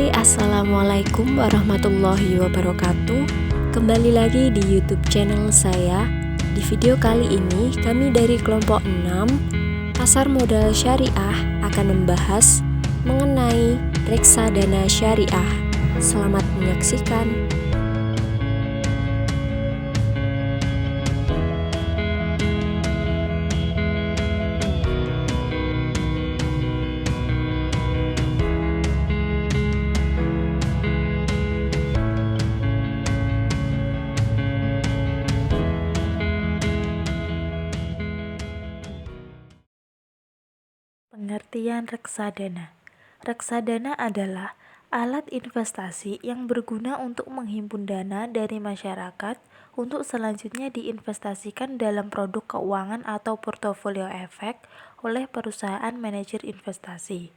Hai, assalamualaikum warahmatullahi wabarakatuh. Kembali lagi di YouTube channel saya. Di video kali ini kami dari kelompok 6 Pasar Modal Syariah akan membahas mengenai reksadana syariah. Selamat menyaksikan. Pengertian reksadana. Reksadana adalah alat investasi yang berguna untuk menghimpun dana dari masyarakat untuk selanjutnya diinvestasikan dalam produk keuangan atau portofolio efek oleh perusahaan manajer investasi.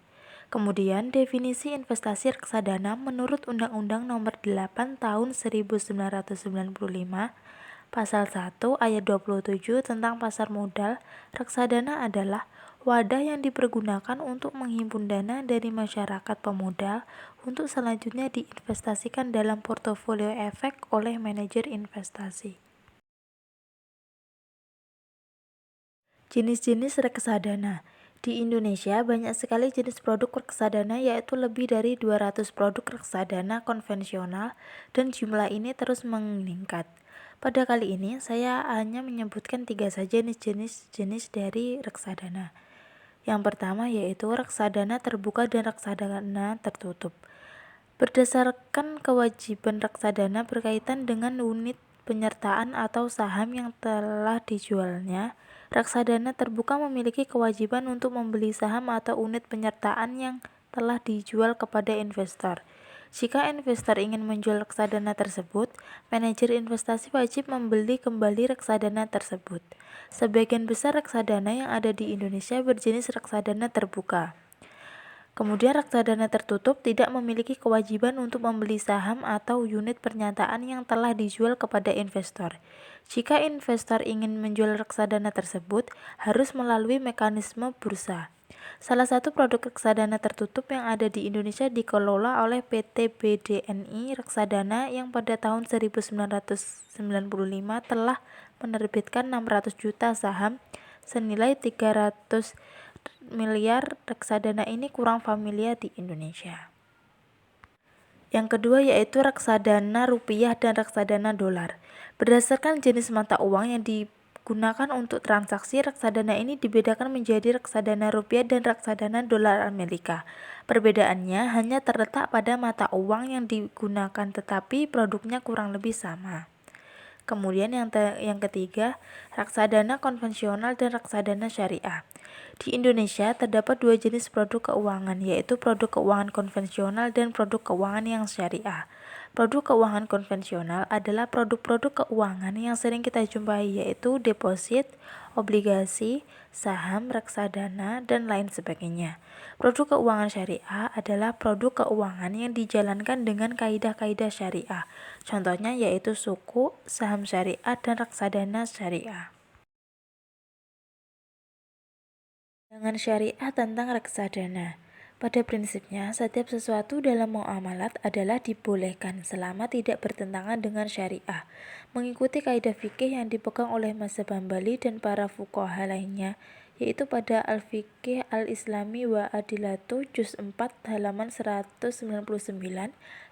Kemudian, definisi investasi reksadana menurut Undang-Undang Nomor 8 Tahun 1995 Pasal 1 ayat 27 tentang pasar modal, reksadana adalah wadah yang dipergunakan untuk menghimpun dana dari masyarakat pemodal untuk selanjutnya diinvestasikan dalam portofolio efek oleh manajer investasi. Jenis-jenis reksadana. Di Indonesia banyak sekali jenis produk reksadana, yaitu lebih dari 200 produk reksadana konvensional dan jumlah ini terus meningkat. Pada kali ini saya hanya menyebutkan 3 saja jenis dari reksadana. Yang pertama yaitu reksadana terbuka dan reksadana tertutup. Berdasarkan kewajiban reksadana berkaitan dengan unit penyertaan atau saham yang telah dijualnya, reksadana terbuka memiliki kewajiban untuk membeli saham atau unit penyertaan yang telah dijual kepada investor. Jika investor ingin menjual reksadana tersebut, manajer investasi wajib membeli kembali reksadana tersebut. Sebagian besar reksadana yang ada di Indonesia berjenis reksadana terbuka. Kemudian reksadana tertutup tidak memiliki kewajiban untuk membeli saham atau unit pernyataan yang telah dijual kepada investor. Jika investor ingin menjual reksadana tersebut, harus melalui mekanisme bursa. Salah satu produk reksadana tertutup yang ada di Indonesia dikelola oleh PT BDNI Reksadana yang pada tahun 1995 telah menerbitkan 600 juta saham senilai 300 miliar. Reksadana ini kurang familiar di Indonesia. Yang kedua yaitu reksadana rupiah dan reksadana dolar. Berdasarkan jenis mata uang yang digunakan untuk transaksi, reksadana ini dibedakan menjadi reksadana rupiah dan reksadana dolar Amerika. Perbedaannya hanya terletak pada mata uang yang digunakan, tetapi produknya kurang lebih sama. Kemudian yang ketiga, reksadana konvensional dan reksadana syariah. Di Indonesia terdapat 2 jenis produk keuangan, yaitu produk keuangan konvensional dan produk keuangan yang syariah. Produk keuangan konvensional adalah produk-produk keuangan yang sering kita jumpai, yaitu deposit, obligasi, saham, reksadana, dan lain sebagainya. Produk keuangan syariah adalah produk keuangan yang dijalankan dengan kaidah-kaidah syariah. Contohnya yaitu suku, saham syariah, dan reksadana syariah. Pandangan syariah tentang reksadana. Pada prinsipnya, setiap sesuatu dalam muamalat adalah dibolehkan selama tidak bertentangan dengan syariah. Mengikuti kaidah fikih yang dipegang oleh mazhab Hambali dan para fuqaha lainnya, yaitu pada Al-Fiqh Al-Islami wa Adilatu Juz 4 halaman 199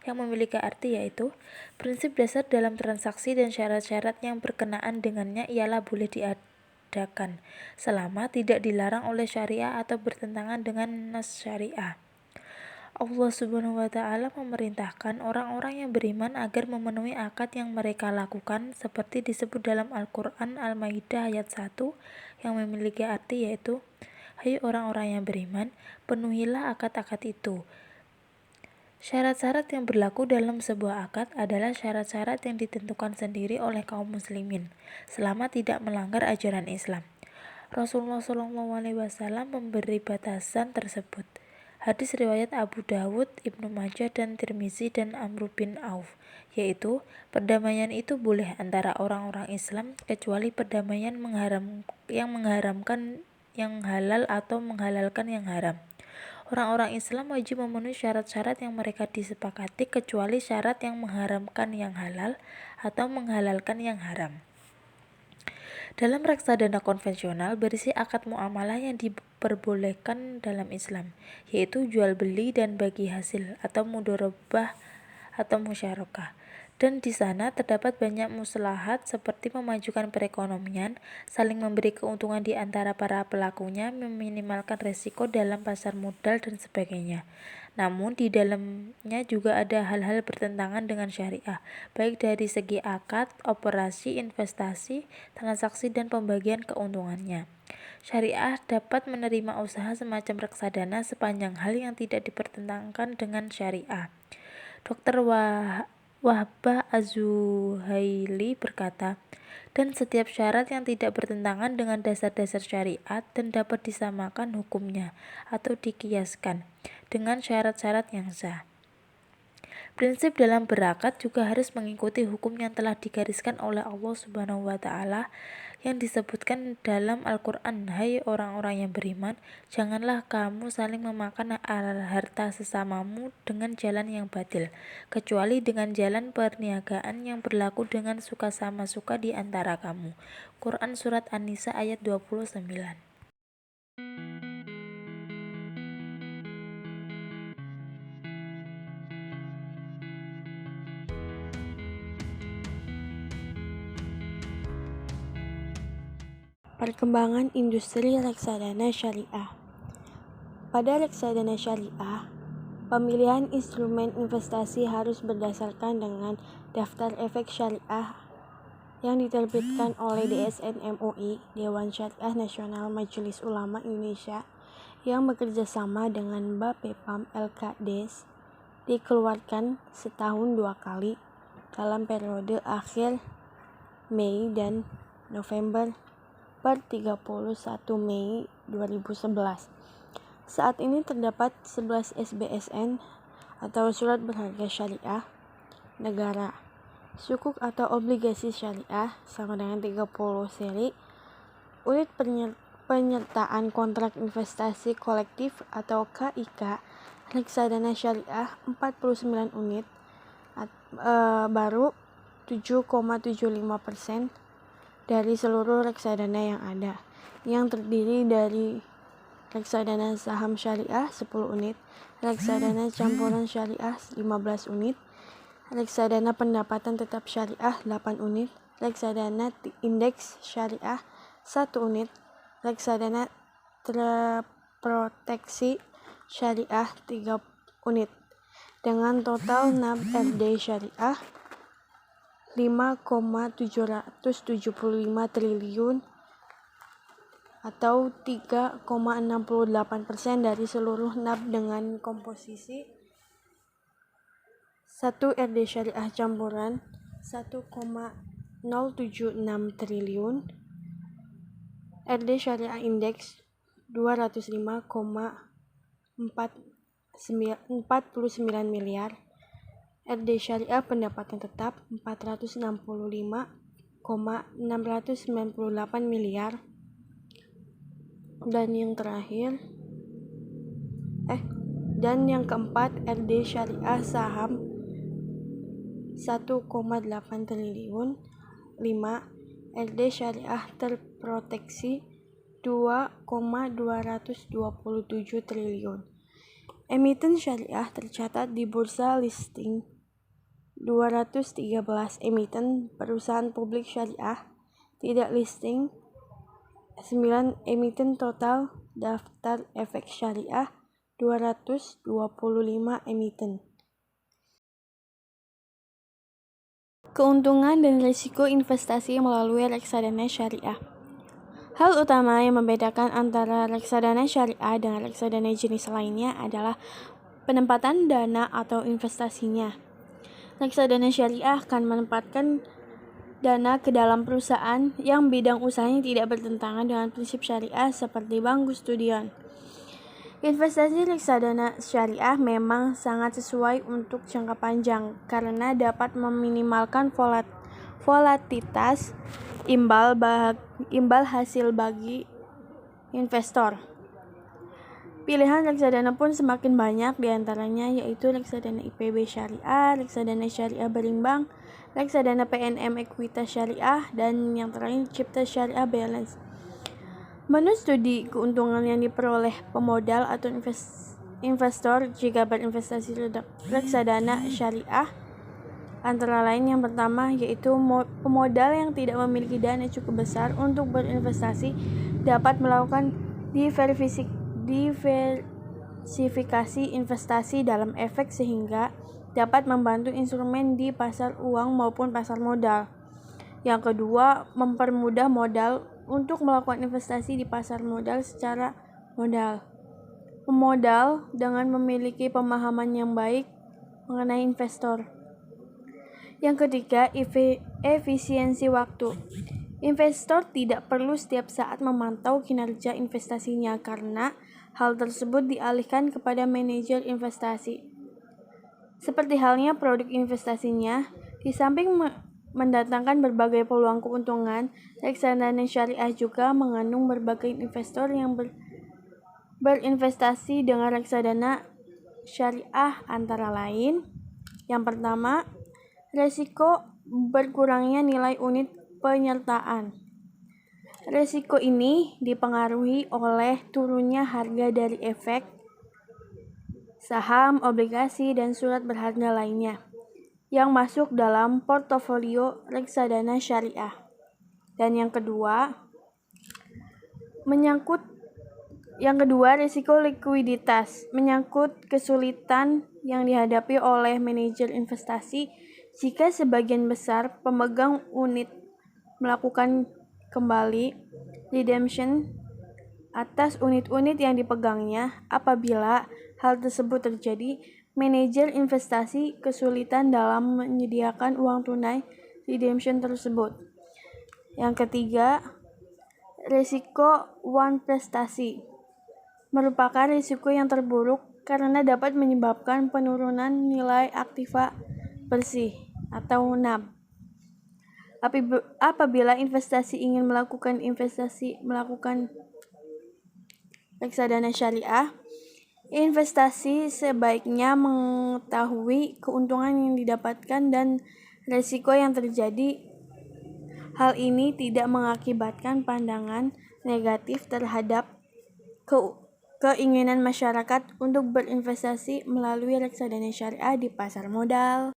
yang memiliki arti yaitu prinsip dasar dalam transaksi dan syarat-syarat yang berkenaan dengannya ialah boleh diadakan selama tidak dilarang oleh syariah atau bertentangan dengan nas syariah. Allah Subhanahu wa Ta'ala memerintahkan orang-orang yang beriman agar memenuhi akad yang mereka lakukan seperti disebut dalam Al-Quran Al-Maidah ayat 1 yang memiliki arti yaitu, hai orang-orang yang beriman, penuhilah akad-akad itu. Syarat-syarat yang berlaku dalam sebuah akad adalah syarat-syarat yang ditentukan sendiri oleh kaum muslimin selama tidak melanggar ajaran Islam. Rasulullah SAW memberi batasan tersebut. Hadis riwayat Abu Dawud, Ibnu Majah, dan Tirmizi dan Amr bin Auf, yaitu perdamaian itu boleh antara orang-orang Islam kecuali perdamaian yang mengharamkan yang halal atau menghalalkan yang haram. Orang-orang Islam wajib memenuhi syarat-syarat yang mereka disepakati kecuali syarat yang mengharamkan yang halal atau menghalalkan yang haram. Dalam reksadana konvensional berisi akad muamalah yang diperbolehkan dalam Islam, yaitu jual beli dan bagi hasil atau mudharabah atau musyarakah. Dan di sana terdapat banyak maslahat seperti memajukan perekonomian, saling memberi keuntungan di antara para pelakunya, meminimalkan resiko dalam pasar modal dan sebagainya. Namun di dalamnya juga ada hal-hal bertentangan dengan syariah, baik dari segi akad, operasi, investasi, transaksi, dan pembagian keuntungannya. Syariah dapat menerima usaha semacam reksadana sepanjang hal yang tidak dipertentangkan dengan syariah. Dr. Wahbah Az-Zuhaili berkata, dan setiap syarat yang tidak bertentangan dengan dasar-dasar syariat dan dapat disamakan hukumnya atau dikiaskan dengan syarat-syarat yang sah. Prinsip dalam berakad juga harus mengikuti hukum yang telah digariskan oleh Allah Subhanahu wa Ta'ala yang disebutkan dalam Al-Quran. Hai orang-orang yang beriman, janganlah kamu saling memakan harta sesamamu dengan jalan yang batil, kecuali dengan jalan perniagaan yang berlaku dengan suka sama suka di antara kamu. Quran Surat An-Nisa ayat 29. Perkembangan industri reksadana syariah. Pada reksadana syariah, pemilihan instrumen investasi harus berdasarkan dengan daftar efek syariah yang diterbitkan oleh DSN MUI, Dewan Syariah Nasional Majelis Ulama Indonesia, yang bekerja sama dengan Bapepam LKDes, dikeluarkan setahun 2 kali dalam periode akhir Mei dan November per 31 Mei 2011. Saat ini terdapat 11 SBSN atau surat berharga syariah negara, sukuk atau obligasi syariah sama dengan 30 seri, unit penyertaan kontrak investasi kolektif atau KIK, reksadana syariah 49 unit, baru 7,75% dari seluruh reksadana yang ada, yang terdiri dari reksadana saham syariah 10 unit, reksadana campuran syariah 15 unit, reksadana pendapatan tetap syariah 8 unit, reksadana indeks syariah 1 unit, reksadana terproteksi syariah 3 unit, dengan total NAB RD syariah 5,775 triliun atau 3,68% dari seluruh NAB, dengan komposisi 1 RD syariah campuran 1,076 triliun, RD syariah indeks 205,49 miliar, RD syariah pendapatan tetap 465,698 miliar, dan yang keempat RD syariah saham 1,8 triliun, 5 RD syariah terproteksi 2,227 triliun. Emiten syariah tercatat di bursa listing 213 emiten perusahaan publik syariah, tidak listing 9 emiten, total daftar efek syariah 225 emiten. Keuntungan dan risiko investasi melalui reksadana syariah. Hal utama yang membedakan antara reksadana syariah dengan reksadana jenis lainnya adalah penempatan dana atau investasinya. Reksadana syariah akan menempatkan dana ke dalam perusahaan yang bidang usahanya tidak bertentangan dengan prinsip syariah seperti bank kustodian. Investasi reksadana syariah memang sangat sesuai untuk jangka panjang karena dapat meminimalkan volatilitas imbal hasil bagi investor. Pilihan reksadana pun semakin banyak, diantaranya yaitu reksadana IPB Syariah, reksadana Syariah Berimbang, reksadana PNM Ekuitas Syariah, dan yang terakhir Cipta Syariah Balance. Menurut studi, keuntungan yang diperoleh pemodal atau investor jika berinvestasi reksadana syariah antara lain yang pertama yaitu pemodal yang tidak memiliki dana cukup besar untuk berinvestasi dapat melakukan diversifikasi investasi dalam efek sehingga dapat membantu instrumen di pasar uang maupun pasar modal. Yang kedua, mempermudah modal untuk melakukan investasi di pasar modal secara modal. Pemodal dengan memiliki pemahaman yang baik mengenai investor. Yang ketiga, efisiensi waktu. Investor tidak perlu setiap saat memantau kinerja investasinya karena hal tersebut dialihkan kepada manajer investasi. Seperti halnya produk investasinya, di samping mendatangkan berbagai peluang keuntungan, reksadana syariah juga mengandung berbagai investor yang berinvestasi dengan reksadana syariah antara lain. Yang pertama, resiko berkurangnya nilai unit penyertaan. Resiko ini dipengaruhi oleh turunnya harga dari efek saham, obligasi, dan surat berharga lainnya yang masuk dalam portofolio reksadana syariah. Dan yang kedua, risiko likuiditas menyangkut kesulitan yang dihadapi oleh manajer investasi jika sebagian besar pemegang unit melakukan kembali redemption atas unit-unit yang dipegangnya. Apabila hal tersebut terjadi, manajer investasi kesulitan dalam menyediakan uang tunai redemption tersebut. Yang ketiga, risiko one prestasi merupakan risiko yang terburuk karena dapat menyebabkan penurunan nilai aktiva bersih atau NAB. Apabila investasi ingin melakukan reksadana syariah, investasi sebaiknya mengetahui keuntungan yang didapatkan dan risiko yang terjadi. Hal ini tidak mengakibatkan pandangan negatif terhadap keinginan masyarakat untuk berinvestasi melalui reksadana syariah di pasar modal.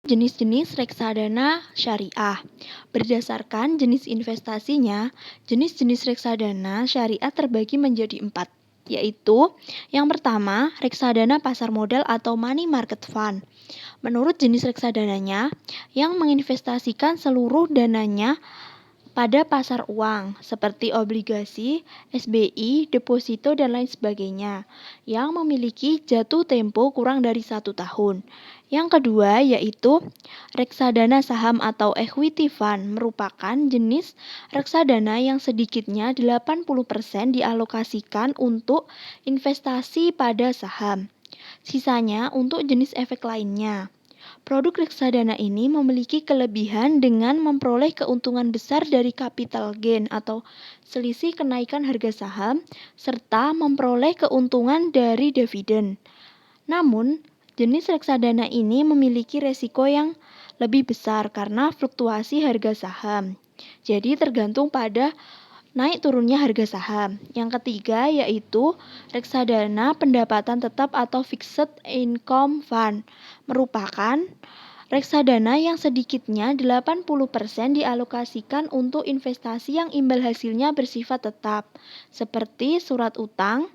Jenis-jenis reksadana syariah. Berdasarkan jenis investasinya, jenis-jenis reksadana syariah terbagi menjadi 4, yaitu yang pertama, reksadana pasar modal atau money market fund. Menurut jenis reksadananya, yang menginvestasikan seluruh dananya pada pasar uang seperti obligasi, SBI, deposito, dan lain sebagainya yang memiliki jatuh tempo kurang dari 1 tahun. Yang kedua yaitu reksadana saham atau equity fund merupakan jenis reksadana yang sedikitnya 80% dialokasikan untuk investasi pada saham. Sisanya untuk jenis efek lainnya. Produk reksadana ini memiliki kelebihan dengan memperoleh keuntungan besar dari capital gain atau selisih kenaikan harga saham serta memperoleh keuntungan dari dividen. Namun, jenis reksadana ini memiliki resiko yang lebih besar karena fluktuasi harga saham. Jadi tergantung pada naik turunnya harga saham. Yang ketiga yaitu reksadana pendapatan tetap atau fixed income fund merupakan reksadana yang sedikitnya 80% dialokasikan untuk investasi yang imbal hasilnya bersifat tetap seperti surat utang,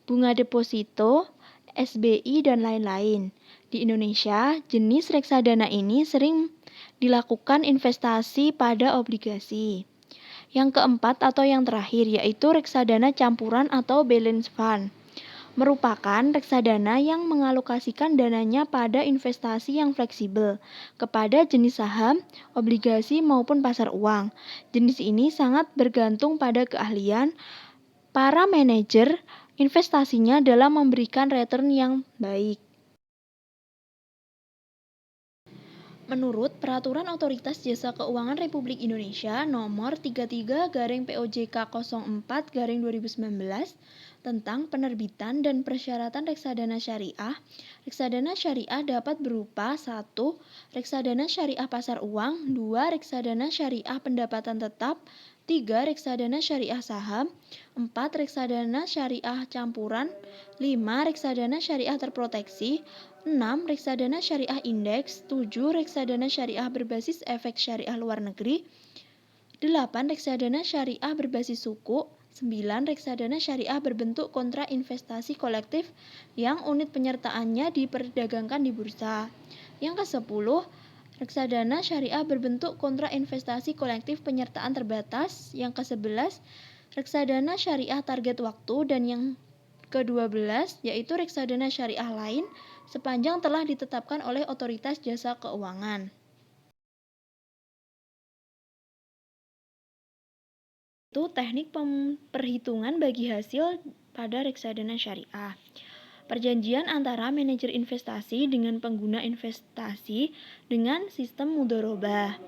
bunga deposito, SBI, dan lain-lain. Di Indonesia, jenis reksadana ini sering dilakukan investasi pada obligasi. Yang keempat atau yang terakhir yaitu reksadana campuran atau balance fund. Merupakan reksadana yang mengalokasikan dananya pada investasi yang fleksibel kepada jenis saham, obligasi maupun pasar uang. Jenis ini sangat bergantung pada keahlian para manajer investasinya dalam memberikan return yang baik. Menurut Peraturan Otoritas Jasa Keuangan Republik Indonesia Nomor 33/POJK 04/2019 tentang penerbitan dan persyaratan reksadana syariah dapat berupa 1. Reksadana syariah pasar uang, 2. Reksadana syariah pendapatan tetap, 3. Reksadana syariah saham, 4. Reksadana syariah campuran, 5. Reksadana syariah terproteksi, 6. Reksadana syariah indeks, 7. Reksadana syariah berbasis efek syariah luar negeri, 8. Reksadana syariah berbasis suku, 9. Reksadana syariah berbentuk kontra investasi kolektif yang unit penyertaannya diperdagangkan di bursa. Yang ke-10, reksadana syariah berbentuk kontra investasi kolektif penyertaan terbatas. Yang ke-11, reksadana syariah target waktu, dan yang ke-12 yaitu reksadana syariah lain sepanjang telah ditetapkan oleh Otoritas Jasa Keuangan. Itu teknik perhitungan bagi hasil pada reksadana syariah. Perjanjian antara manajer investasi dengan pengguna investasi dengan sistem mudharabah,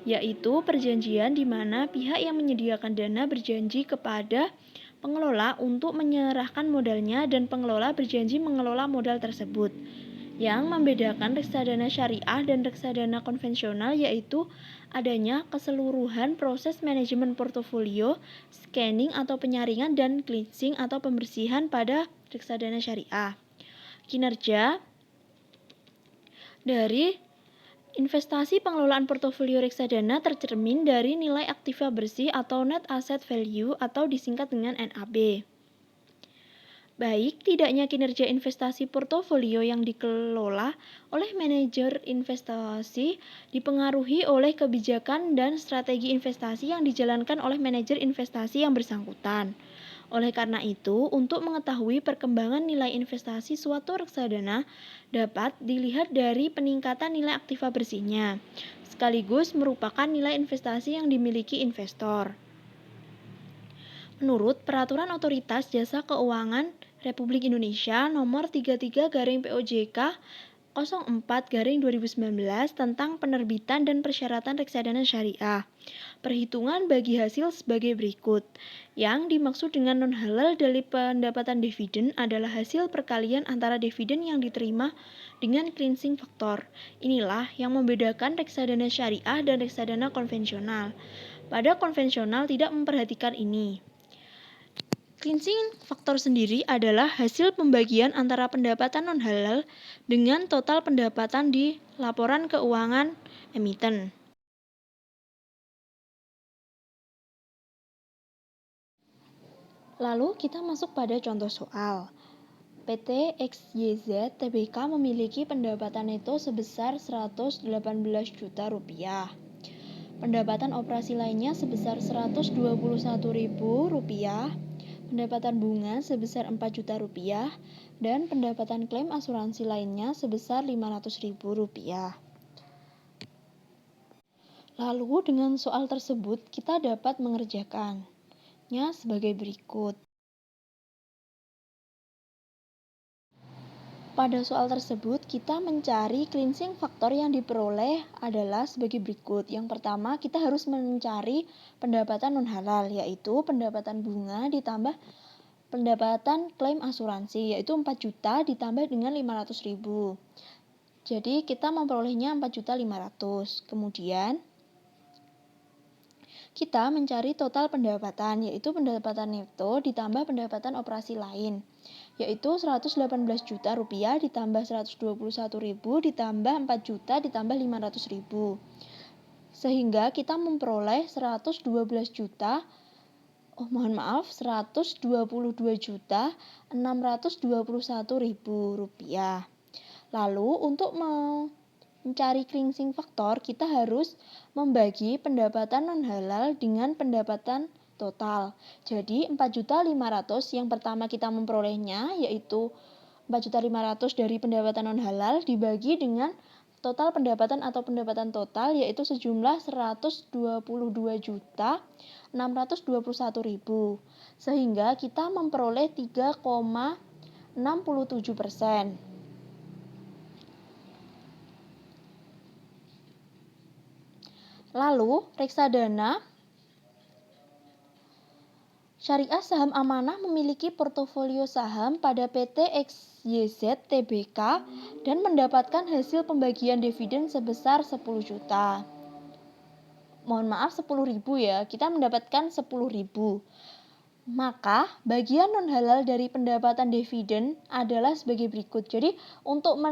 yaitu perjanjian di mana pihak yang menyediakan dana berjanji kepada pengelola untuk menyerahkan modalnya dan pengelola berjanji mengelola modal tersebut. Yang membedakan reksadana syariah dan reksadana konvensional yaitu adanya keseluruhan proses manajemen portofolio, scanning atau penyaringan, dan cleansing atau pembersihan pada reksadana syariah. Kinerja dari investasi pengelolaan portofolio reksadana tercermin dari nilai aktiva bersih atau net asset value atau disingkat dengan NAB. Baik tidaknya kinerja investasi portofolio yang dikelola oleh manajer investasi dipengaruhi oleh kebijakan dan strategi investasi yang dijalankan oleh manajer investasi yang bersangkutan. Oleh karena itu, untuk mengetahui perkembangan nilai investasi suatu reksadana dapat dilihat dari peningkatan nilai aktiva bersihnya, sekaligus merupakan nilai investasi yang dimiliki investor. Menurut Peraturan Otoritas Jasa Keuangan Republik Indonesia Nomor 33/POJK 04/2019 tentang penerbitan dan persyaratan reksadana syariah, perhitungan bagi hasil sebagai berikut. Yang dimaksud dengan non-halal dari pendapatan dividen adalah hasil perkalian antara dividen yang diterima dengan cleansing faktor. Inilah yang membedakan reksadana syariah dan reksadana konvensional. Pada konvensional tidak memperhatikan ini. Cleansing faktor sendiri adalah hasil pembagian antara pendapatan non-halal dengan total pendapatan di laporan keuangan emiten. Lalu kita masuk pada contoh soal. PT XYZ Tbk memiliki pendapatan neto sebesar 118 juta rupiah. Pendapatan operasi lainnya sebesar 121.000 rupiah. Pendapatan bunga sebesar 4 juta rupiah, dan pendapatan klaim asuransi lainnya sebesar 500.000 rupiah. Lalu dengan soal tersebut kita dapat mengerjakannya sebagai berikut. Pada soal tersebut kita mencari cleansing faktor yang diperoleh adalah sebagai berikut. Yang pertama kita harus mencari pendapatan non-halal, yaitu pendapatan bunga ditambah pendapatan klaim asuransi, yaitu 4 juta ditambah dengan 500.000. Jadi kita memperolehnya 4.500.000. Kemudian kita mencari total pendapatan, yaitu pendapatan neto ditambah pendapatan operasi lain, yaitu 118 juta rupiah ditambah 121.000 ditambah 4 juta ditambah 500.000. Sehingga kita memperoleh 122 juta 122.621.000 rupiah. Lalu untuk mencari cleansing faktor kita harus membagi pendapatan non-halal dengan pendapatan total. Jadi 4.500.000 yang pertama kita memperolehnya yaitu 4.500.000 dari pendapatan non-halal dibagi dengan total pendapatan atau pendapatan total yaitu sejumlah 122.621.000, sehingga kita memperoleh 3,67%. Lalu, reksadana Syariah Saham Amanah memiliki portofolio saham pada PT XYZ Tbk dan mendapatkan hasil pembagian dividen sebesar 10 juta. Mohon maaf 10.000 ya, kita mendapatkan 10.000. Maka bagian non halal dari pendapatan dividen adalah sebagai berikut. Jadi untuk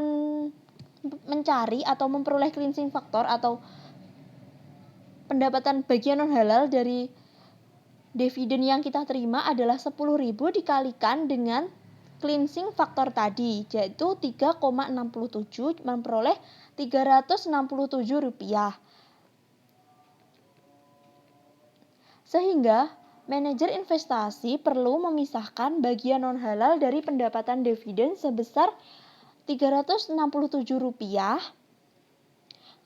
mencari atau memperoleh cleansing factor atau pendapatan bagian non halal dari dividen yang kita terima adalah 10.000 dikalikan dengan cleansing factor tadi, yaitu 3,67 memperoleh Rp367. Sehingga manajer investasi perlu memisahkan bagian non halal dari pendapatan dividen sebesar Rp367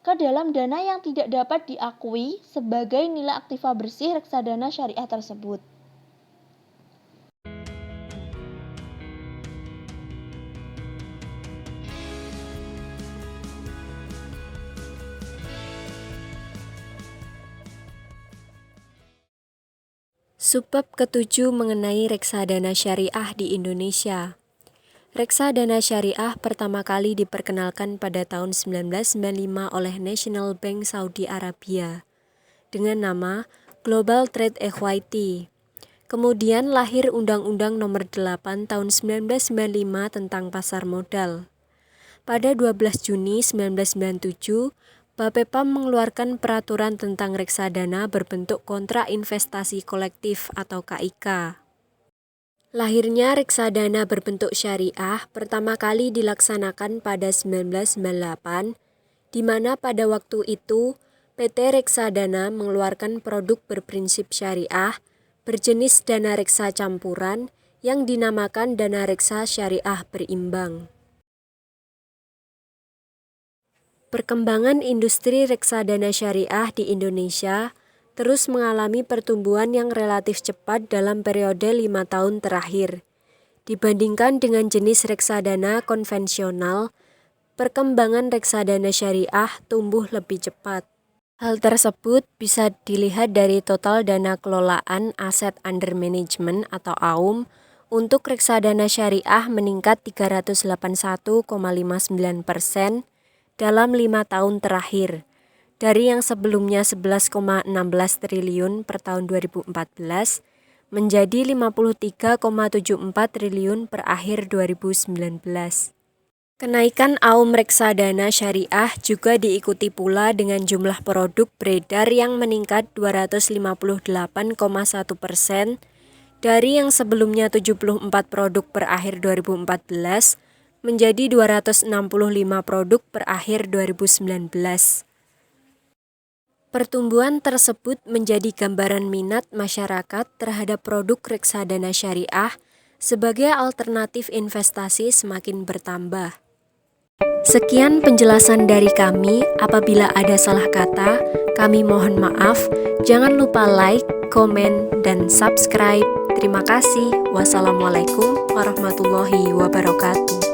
ke dalam dana yang tidak dapat diakui sebagai nilai aktiva bersih reksadana syariah tersebut. Subbab ke-7 mengenai reksadana syariah di Indonesia. Reksadana syariah pertama kali diperkenalkan pada tahun 1995 oleh National Bank Saudi Arabia dengan nama Global Trade Equity. Kemudian lahir Undang-Undang Nomor 8 Tahun 1995 tentang pasar modal. Pada 12 Juni 1997, Bapepam mengeluarkan peraturan tentang reksadana berbentuk kontrak investasi kolektif atau KIK. Lahirnya reksadana berbentuk syariah pertama kali dilaksanakan pada 1998, di mana pada waktu itu PT Reksadana mengeluarkan produk berprinsip syariah berjenis dana reksa campuran yang dinamakan dana reksa syariah berimbang. Perkembangan industri reksadana syariah di Indonesia terus mengalami pertumbuhan yang relatif cepat dalam periode 5 tahun terakhir. Dibandingkan dengan jenis reksadana konvensional, perkembangan reksadana syariah tumbuh lebih cepat. Hal tersebut bisa dilihat dari total dana kelolaan aset under management atau AUM untuk reksadana syariah meningkat 381,59% dalam 5 tahun terakhir. Dari yang sebelumnya 11,16 triliun per tahun 2014 menjadi 53,74 triliun per akhir 2019. Kenaikan AUM reksadana syariah juga diikuti pula dengan jumlah produk beredar yang meningkat 258,1% dari yang sebelumnya 74 produk per akhir 2014 menjadi 265 produk per akhir 2019. Pertumbuhan tersebut menjadi gambaran minat masyarakat terhadap produk reksadana syariah sebagai alternatif investasi semakin bertambah. Sekian penjelasan dari kami. Apabila ada salah kata, kami mohon maaf. Jangan lupa like, komen, dan subscribe. Terima kasih. Wassalamualaikum warahmatullahi wabarakatuh.